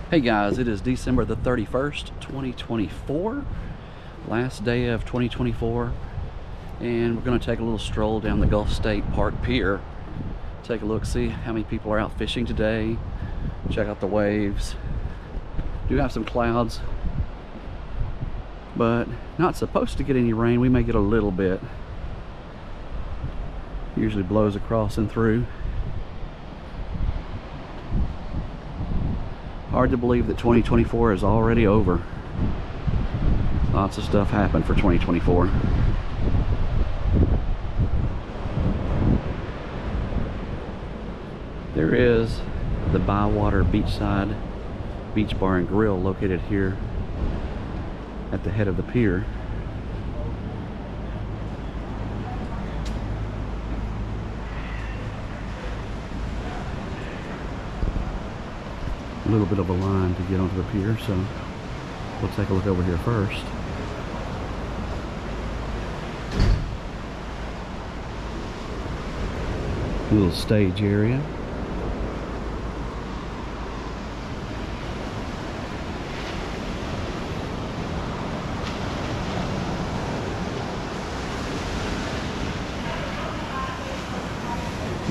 Hey guys, it is December the 31st, 2024, last day of 2024, and we're going to take a little stroll down the Gulf State Park Pier, take a look, see how many people are out fishing today, check out the waves. Do have some clouds, but not supposed to get any rain. We may get a little bit. Usually blows across and through. Hard to believe that 2024 is already over. Lots of stuff happened for 2024. There is the Bywater Beachside Beach Bar and Grill located here at the head of the pier. A little bit of a line to get onto the pier, so we'll take a look over here first. A little stage area.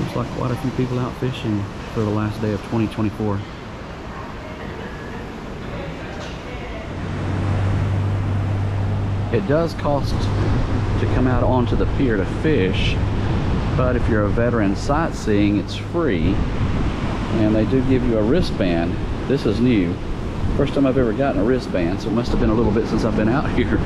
Looks like quite a few people out fishing for the last day of 2024. It does cost to come out onto the pier to fish, but if you're a veteran sightseeing, it's free, and they do give you a wristband. This is new. First time I've ever gotten a wristband, so it must have been a little bit since I've been out here.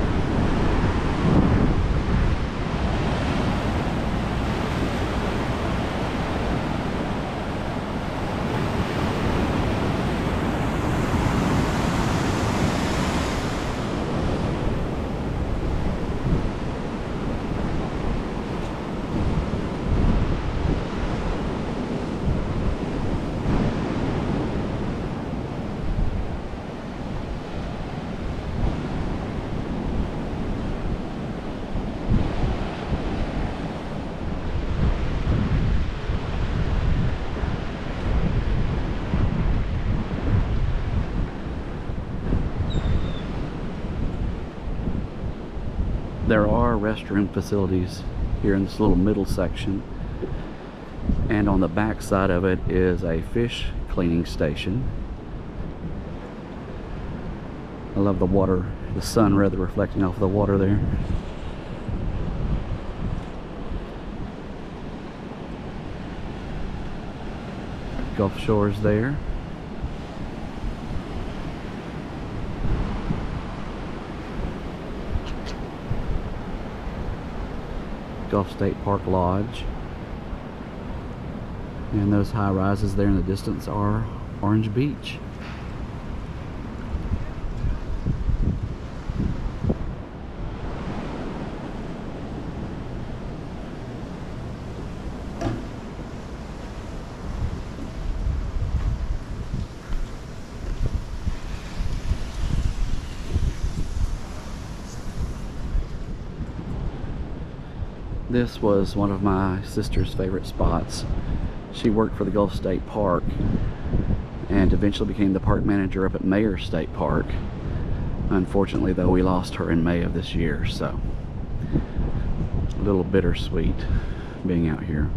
There are restroom facilities here in this little middle section, and on the back side of it is a fish cleaning station. I love the water, the sun rather, reflecting off the water there. Gulf Shores there. Gulf State Park Lodge, and those high rises there in the distance are Orange Beach. This was one of my sister's favorite spots. She worked for the Gulf State Park and eventually became the park manager up at Mayer State Park. Unfortunately, though, we lost her in May of this year, so a little bittersweet being out here.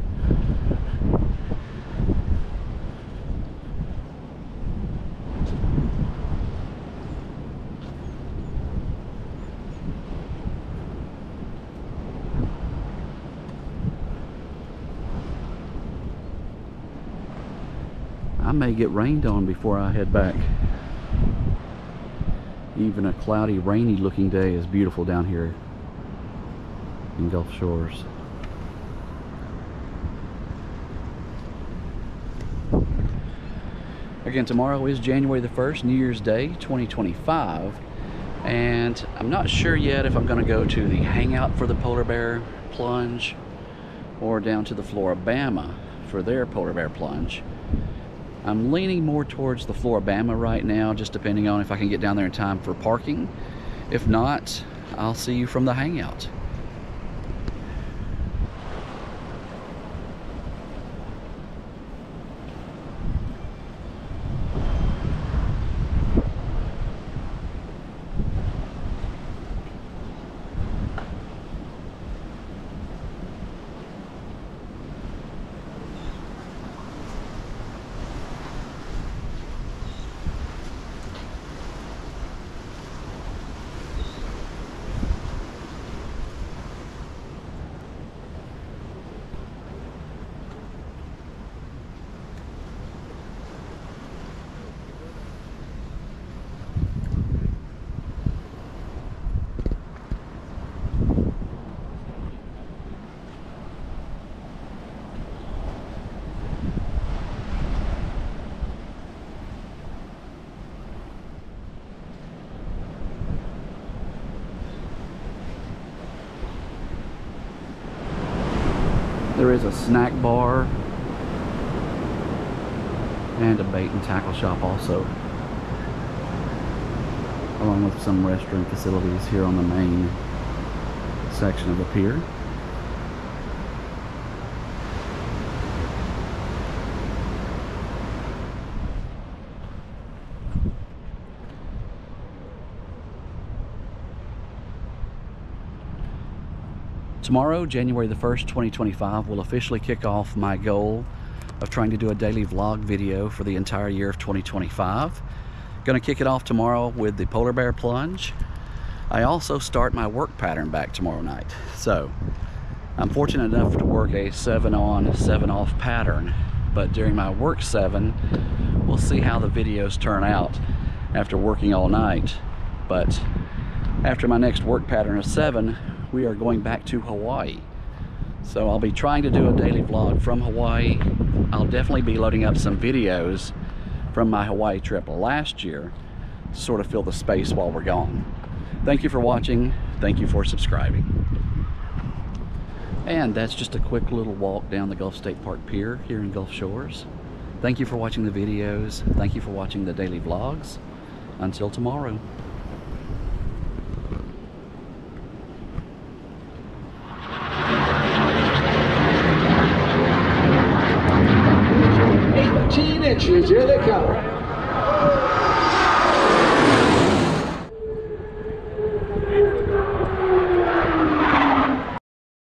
I may get rained on before I head back. Even a cloudy, rainy looking day is beautiful down here in Gulf Shores. Again, tomorrow is January the 1st, New Year's Day, 2025. And I'm not sure yet if I'm going to go to the hangout for the polar bear plunge or down to the Floribama for their polar bear plunge. I'm leaning more towards the Floribama right now, just depending on if I can get down there in time for parking. If not, I'll see you from the hangout. There is a snack bar and a bait and tackle shop also, along with some restroom facilities here on the main section of the pier. Tomorrow, January the 1st, 2025, will officially kick off my goal of trying to do a daily vlog video for the entire year of 2025. Gonna kick it off tomorrow with the polar bear plunge. I also start my work pattern back tomorrow night. So I'm fortunate enough to work a 7 on, 7 off pattern, but during my work 7, we'll see how the videos turn out after working all night. But after my next work pattern of 7, we are going back to Hawaii. So I'll be trying to do a daily vlog from Hawaii. I'll definitely be loading up some videos from my Hawaii trip last year to sort of fill the space while we're gone. Thank you for watching. Thank you for subscribing. And that's just a quick little walk down the Gulf State Park Pier here in Gulf Shores. Thank you for watching the videos. Thank you for watching the daily vlogs. Until tomorrow. 18 inches, here they come.